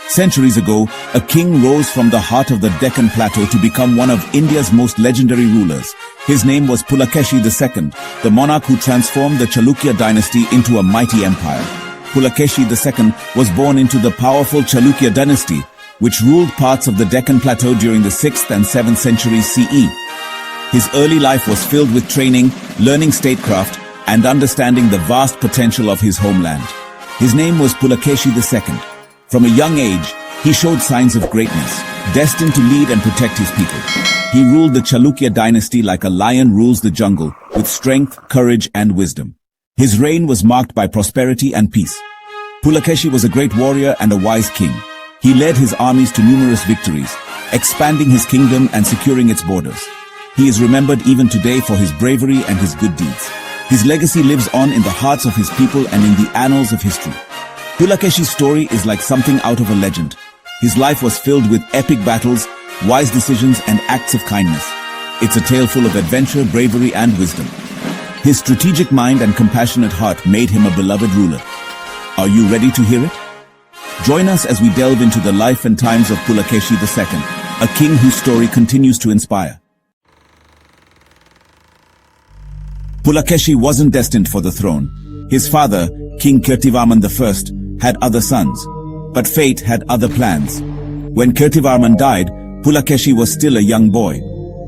Centuries ago, a king rose from the heart of the Deccan Plateau to become one of India's most legendary rulers. His name was Pulakeshi II, the monarch who transformed the Chalukya dynasty into a mighty empire. Pulakeshi II was born into the powerful Chalukya dynasty, which ruled parts of the Deccan Plateau during the 6th and 7th centuries CE. His early life was filled with training, learning statecraft, and understanding the vast potential of his homeland. His name was Pulakeshi II. From a young age, he showed signs of greatness, destined to lead and protect his people. He ruled the Chalukya dynasty like a lion rules the jungle, with strength, courage, and wisdom. His reign was marked by prosperity and peace. Pulakeshi was a great warrior and a wise king. He led his armies to numerous victories, expanding his kingdom and securing its borders. He is remembered even today for his bravery and his good deeds. His legacy lives on in the hearts of his people and in the annals of history. Pulakeshi's story is like something out of a legend. His life was filled with epic battles, wise decisions, and acts of kindness. It's a tale full of adventure, bravery, and wisdom. His strategic mind and compassionate heart made him a beloved ruler. Are you ready to hear it? Join us as we delve into the life and times of Pulakeshi II, a king whose story continues to inspire. Pulakeshi wasn't destined for the throne. His father, King Kirtivarman I, had other sons, but fate had other plans. When Kirtivarman died, Pulakeshi was still a young boy.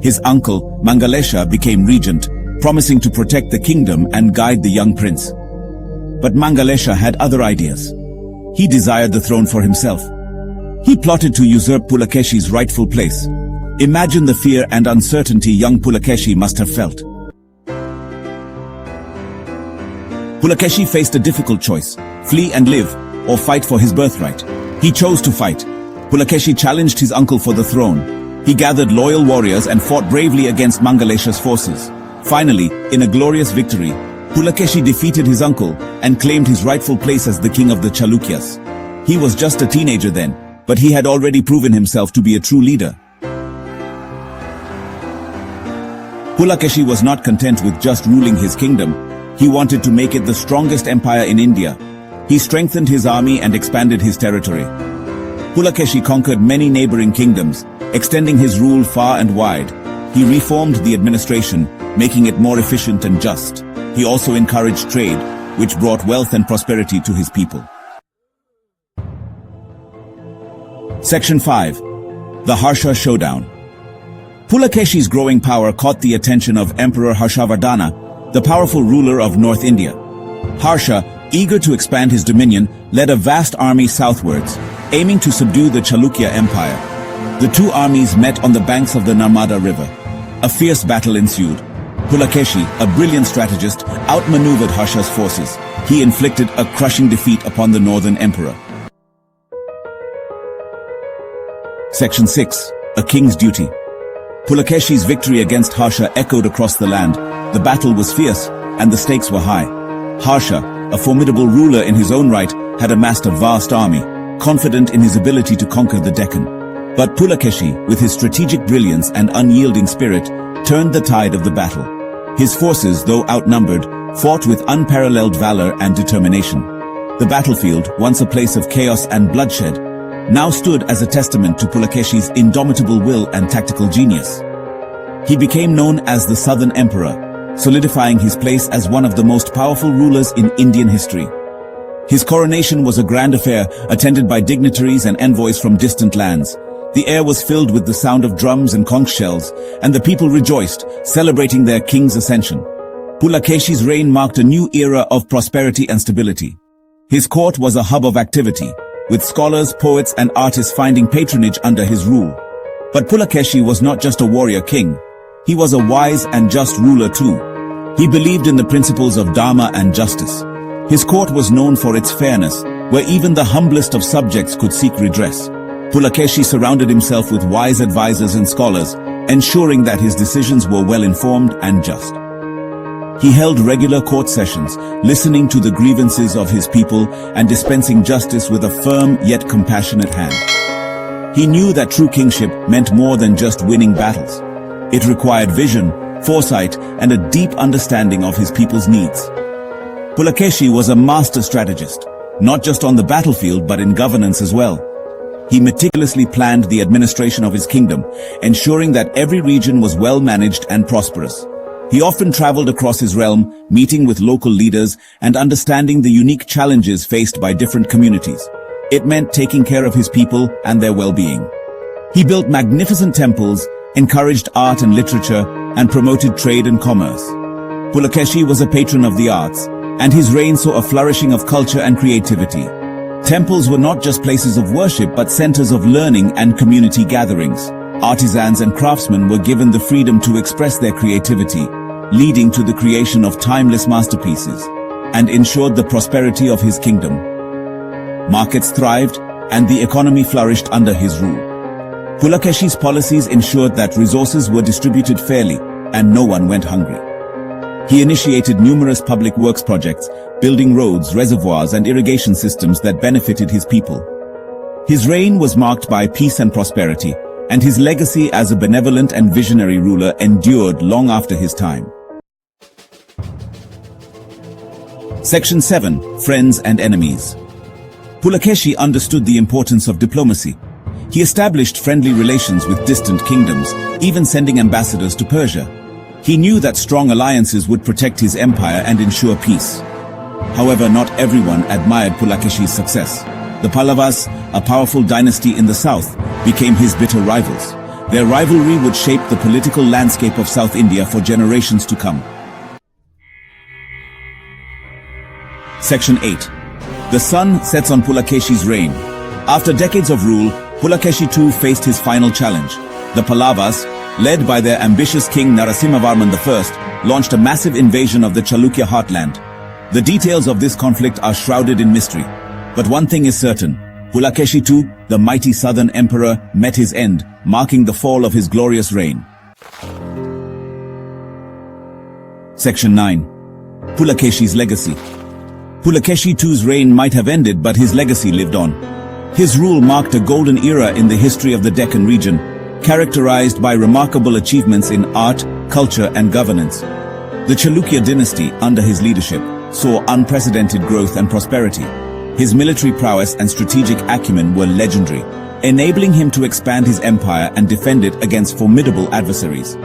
His uncle, Mangalesha, became regent, promising to protect the kingdom and guide the young prince. But Mangalesha had other ideas. He desired the throne for himself. He plotted to usurp Pulakeshi's rightful place. Imagine the fear and uncertainty young Pulakeshi must have felt. Pulakeshi faced a difficult choice: flee and live, or fight for his birthright. He chose to fight. Pulakeshi challenged his uncle for the throne. He gathered loyal warriors and fought bravely against Mangalesha's forces. Finally, in a glorious victory, Pulakeshi defeated his uncle and claimed his rightful place as the king of the Chalukyas. He was just a teenager then, but he had already proven himself to be a true leader. Pulakeshi was not content with just ruling his kingdom. He wanted to make it the strongest empire in India. He strengthened his army and expanded his territory. Pulakeshi conquered many neighboring kingdoms, extending his rule far and wide. He reformed the administration, making it more efficient and just. He also encouraged trade, which brought wealth and prosperity to his people. Section 5. The Harsha Showdown. Pulakeshi's growing power caught the attention of Emperor Harshavardhana, the powerful ruler of North India. Harsha, eager to expand his dominion, led a vast army southwards, aiming to subdue the Chalukya Empire. The two armies met on the banks of the Narmada River. A fierce battle ensued. Pulakeshi, a brilliant strategist, outmaneuvered Harsha's forces. He inflicted a crushing defeat upon the northern emperor. Section 6. A King's Duty. Pulakeshi's victory against Harsha echoed across the land. The battle was fierce, and the stakes were high. Harsha, a formidable ruler in his own right, had amassed a vast army, confident in his ability to conquer the Deccan. But Pulakeshi, with his strategic brilliance and unyielding spirit, turned the tide of the battle. His forces, though outnumbered, fought with unparalleled valor and determination. The battlefield, once a place of chaos and bloodshed, now stood as a testament to Pulakeshi's indomitable will and tactical genius. He became known as the Southern Emperor, solidifying his place as one of the most powerful rulers in Indian history. His coronation was a grand affair, attended by dignitaries and envoys from distant lands. The air was filled with the sound of drums and conch shells, and the people rejoiced, celebrating their king's ascension. Pulakeshi's reign marked a new era of prosperity and stability. His court was a hub of activity, with scholars, poets, and artists finding patronage under his rule. But Pulakeshi was not just a warrior king. He was a wise and just ruler too. He believed in the principles of Dharma and justice. His court was known for its fairness, where even the humblest of subjects could seek redress. Pulakeshi surrounded himself with wise advisors and scholars, ensuring that his decisions were well-informed and just. He held regular court sessions, listening to the grievances of his people and dispensing justice with a firm yet compassionate hand. He knew that true kingship meant more than just winning battles. It required vision, foresight, and a deep understanding of his people's needs. Pulakeshi was a master strategist, not just on the battlefield but in governance as well. He meticulously planned the administration of his kingdom, ensuring that every region was well managed and prosperous. He often traveled across his realm, meeting with local leaders and understanding the unique challenges faced by different communities. It meant taking care of his people and their well-being. He built magnificent temples, encouraged art and literature, and promoted trade and commerce. Pulakeshi was a patron of the arts, and his reign saw a flourishing of culture and creativity. Temples were not just places of worship but centers of learning and community gatherings. Artisans and craftsmen were given the freedom to express their creativity, leading to the creation of timeless masterpieces, and ensured the prosperity of his kingdom. Markets thrived, and the economy flourished under his rule. Pulakeshi's policies ensured that resources were distributed fairly, and no one went hungry. He initiated numerous public works projects, building roads, reservoirs, and irrigation systems that benefited his people. His reign was marked by peace and prosperity, and his legacy as a benevolent and visionary ruler endured long after his time. Section 7. Friends and Enemies. Pulakeshi understood the importance of diplomacy. He established friendly relations with distant kingdoms, even sending ambassadors to Persia. He knew that strong alliances would protect his empire and ensure peace. However, not everyone admired Pulakeshi's success. The Pallavas, a powerful dynasty in the south, became his bitter rivals. Their rivalry would shape the political landscape of South India for generations to come. Section 8. The sun sets on Pulakeshi's reign. After decades of rule, Pulakeshi II faced his final challenge. The Pallavas, led by their ambitious king Narasimhavarman I, launched a massive invasion of the Chalukya heartland. The details of this conflict are shrouded in mystery. But one thing is certain, Pulakeshi II, the mighty southern emperor, met his end, marking the fall of his glorious reign. Section 9. Pulakeshi's legacy. Pulakeshi II's reign might have ended, but his legacy lived on. His rule marked a golden era in the history of the Deccan region, characterized by remarkable achievements in art, culture, and governance. The Chalukya dynasty, under his leadership, saw unprecedented growth and prosperity. His military prowess and strategic acumen were legendary, enabling him to expand his empire and defend it against formidable adversaries.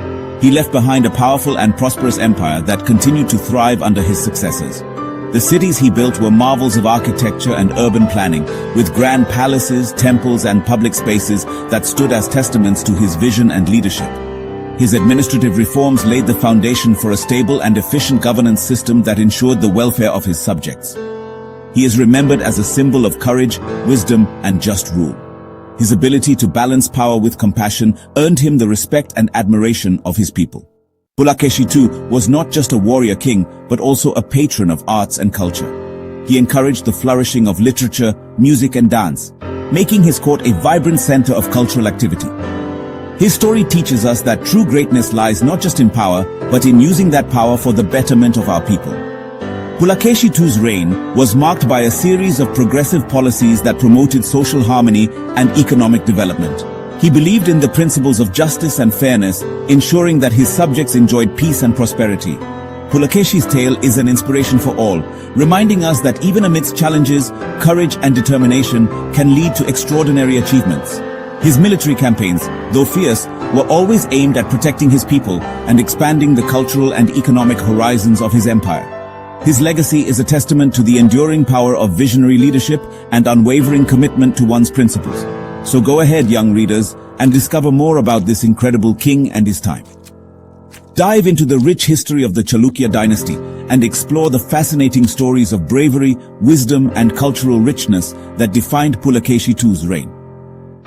He left behind a powerful and prosperous empire that continued to thrive under his successors. The cities he built were marvels of architecture and urban planning, with grand palaces, temples, and public spaces that stood as testaments to his vision and leadership. His administrative reforms laid the foundation for a stable and efficient governance system that ensured the welfare of his subjects. He is remembered as a symbol of courage, wisdom, and just rule. His ability to balance power with compassion earned him the respect and admiration of his people. Pulakeshi II was not just a warrior king, but also a patron of arts and culture. He encouraged the flourishing of literature, music, and dance, making his court a vibrant center of cultural activity. His story teaches us that true greatness lies not just in power, but in using that power for the betterment of our people. Pulakeshi II's reign was marked by a series of progressive policies that promoted social harmony and economic development. He believed in the principles of justice and fairness, ensuring that his subjects enjoyed peace and prosperity. Pulakeshi's tale is an inspiration for all, reminding us that even amidst challenges, courage and determination can lead to extraordinary achievements. His military campaigns, though fierce, were always aimed at protecting his people and expanding the cultural and economic horizons of his empire. His legacy is a testament to the enduring power of visionary leadership and unwavering commitment to one's principles. So go ahead, young readers, and discover more about this incredible king and his time. Dive into the rich history of the Chalukya dynasty and explore the fascinating stories of bravery, wisdom, and cultural richness that defined Pulakeshi II's reign.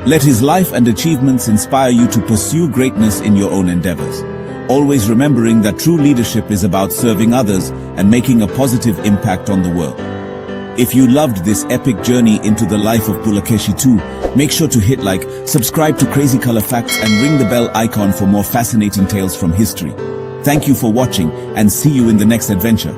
Let his life and achievements inspire you to pursue greatness in your own endeavors, always remembering that true leadership is about serving others and making a positive impact on the world. If you loved this epic journey into the life of Pulakeshi II, make sure to hit like, subscribe to Crazy Color Facts, and ring the bell icon for more fascinating tales from history. Thank you for watching, and see you in the next adventure.